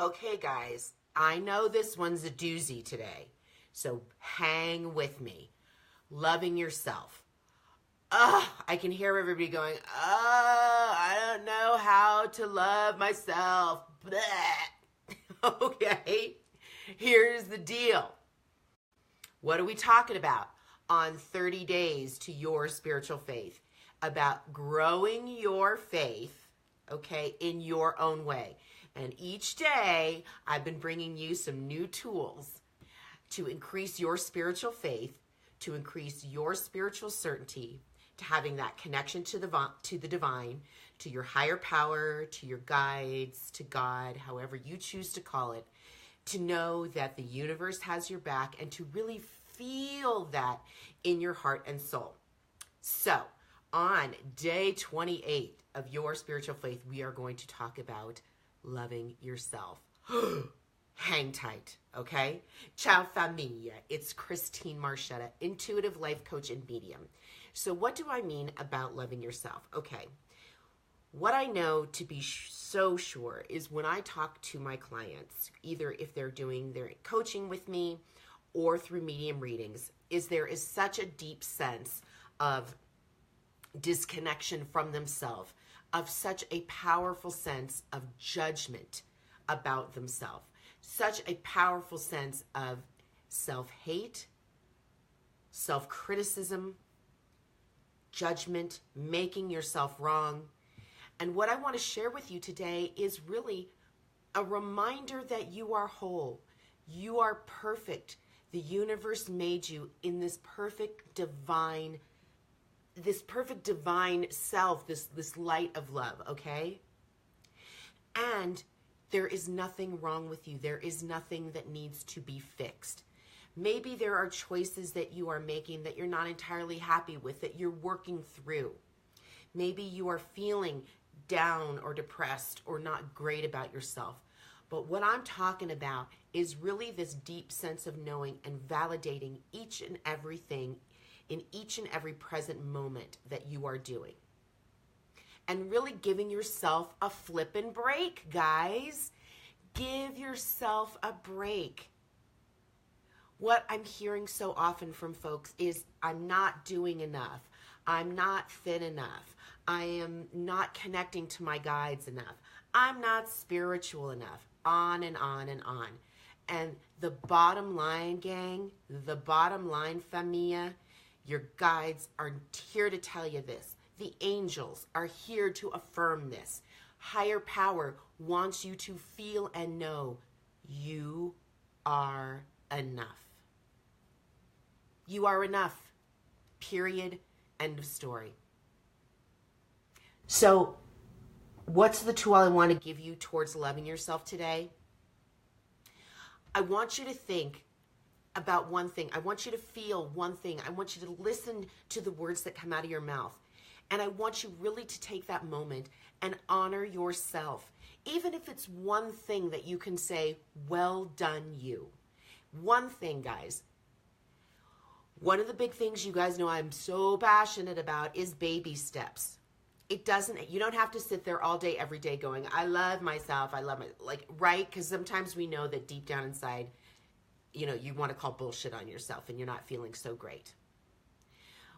Okay, guys, I know this one's a doozy today, so hang with me. Loving yourself. I can hear everybody going, I don't know how to love myself. Bleh. Okay, here's the deal. What are we talking about on 30 Days to Your Spiritual Faith? About growing your faith, okay, in your own way. And each day, I've been bringing you some new tools to increase your spiritual faith, to increase your spiritual certainty, to having that connection to the divine, to your higher power, to your guides, to God, however you choose to call it, to know that the universe has your back and to really feel that in your heart and soul. So, on day 28 of your spiritual faith, we are going to talk about loving yourself. Hang tight, okay? Ciao familia. It's Christine Marchetta, intuitive life coach and medium. So what do I mean about loving yourself? Okay. What I know to be so sure is when I talk to my clients, either if they're doing their coaching with me or through medium readings, is there is such a deep sense of disconnection from themselves, of such a powerful sense of judgment about themselves, such a powerful sense of self-hate, self-criticism, judgment, making yourself wrong. And what I want to share with you today is really a reminder that you are whole. You are perfect. The universe made you in this perfect divine self, this light of love, okay? And there is nothing wrong with you. There is nothing that needs to be fixed. Maybe there are choices that you are making that you're not entirely happy with, that you're working through. Maybe you are feeling down or depressed or not great about yourself. But what I'm talking about is really this deep sense of knowing and validating each and everything in each and every present moment that you are doing. And really giving yourself a flippin' break, guys. Give yourself a break. What I'm hearing so often from folks is, I'm not doing enough. I'm not fit enough. I am not connecting to my guides enough. I'm not spiritual enough. On and on and on. And the bottom line, gang, the bottom line, familia, your guides are here to tell you this. The angels are here to affirm this. Higher power wants you to feel and know you are enough. You are enough. Period. End of story. So, what's the tool I want to give you towards loving yourself today? I want you to think about one thing. I want you to feel one thing. I want you to listen to the words that come out of your mouth. And I want you really to take that moment and honor yourself. Even if it's one thing that you can say, well done you. One thing, guys. One of the big things you guys know I'm so passionate about is baby steps. You don't have to sit there all day, every day going, I love myself, right? Because sometimes we know that deep down inside, you want to call bullshit on yourself and you're not feeling so great.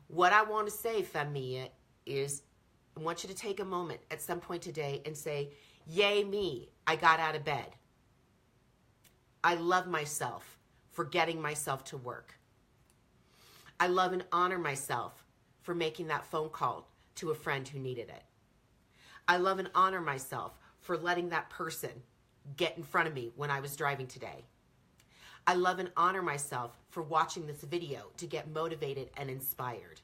What I want to say, familia, is I want you to take a moment at some point today and say, yay me, I got out of bed. I love myself for getting myself to work. I love and honor myself for making that phone call to a friend who needed it. I love and honor myself for letting that person get in front of me when I was driving today. I love and honor myself for watching this video to get motivated and inspired.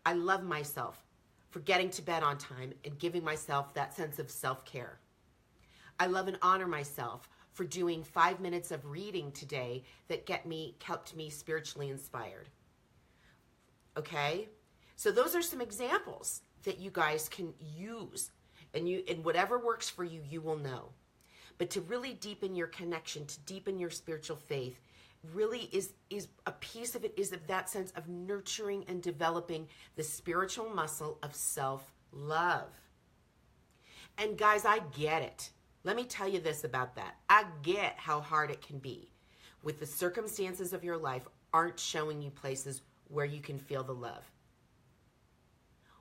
I love myself for getting to bed on time and giving myself that sense of self-care. I love and honor myself for doing 5 minutes of reading today that kept me spiritually inspired. Okay? So those are some examples that you guys can use, and whatever works for you, you will know. But to really deepen your connection, to deepen your spiritual faith, really is a piece of it is of that sense of nurturing and developing the spiritual muscle of self-love. And guys, I get it. Let me tell you this about that. I get how hard it can be with the circumstances of your life aren't showing you places where you can feel the love.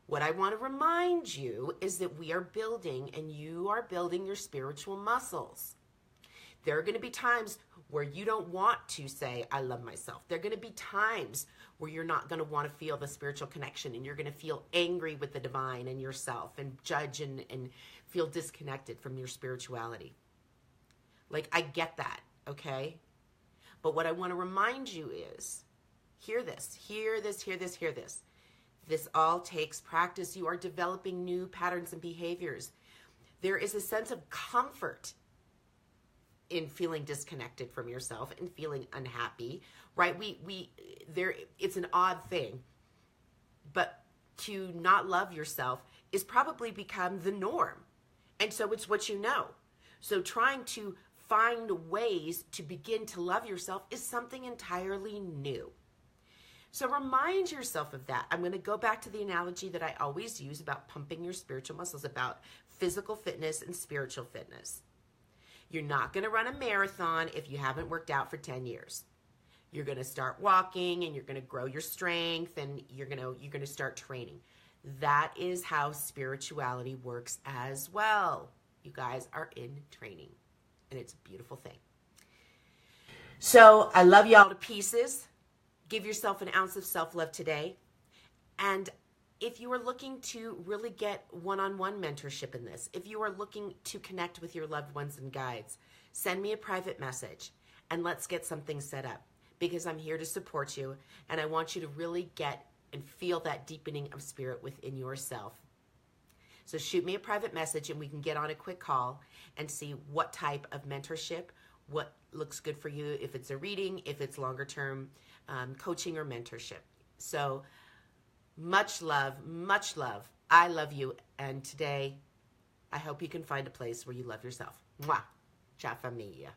What I want to remind you is that we are building, and you are building your spiritual muscles. There are going to be times where you don't want to say, I love myself. There are going to be times where you're not going to want to feel the spiritual connection, and you're going to feel angry with the divine and yourself and judge and feel disconnected from your spirituality. Like, I get that, okay? But what I want to remind you is, hear this, hear this, hear this, hear this. This all takes practice. You are developing new patterns and behaviors. There is a sense of comfort in feeling disconnected from yourself and feeling unhappy, right? It's an odd thing, but to not love yourself is probably become the norm. And so it's what you know. So trying to find ways to begin to love yourself is something entirely new. So remind yourself of that. I'm going to go back to the analogy that I always use about pumping your spiritual muscles, about physical fitness and spiritual fitness. You're not going to run a marathon if you haven't worked out for 10 years. You're going to start walking, and you're going to grow your strength, and you're going to start training. That is how spirituality works as well. You guys are in training, and it's a beautiful thing. So I love y'all to pieces. Give yourself an ounce of self-love today. And if you are looking to really get one-on-one mentorship in this, if you are looking to connect with your loved ones and guides, send me a private message and let's get something set up, because I'm here to support you, and I want you to really get and feel that deepening of spirit within yourself. So shoot me a private message and we can get on a quick call and see what type of mentorship, what looks good for you, if it's a reading, if it's longer term coaching or mentorship. So much love, much love. I love you. And today, I hope you can find a place where you love yourself. Mwah. Ciao, familia.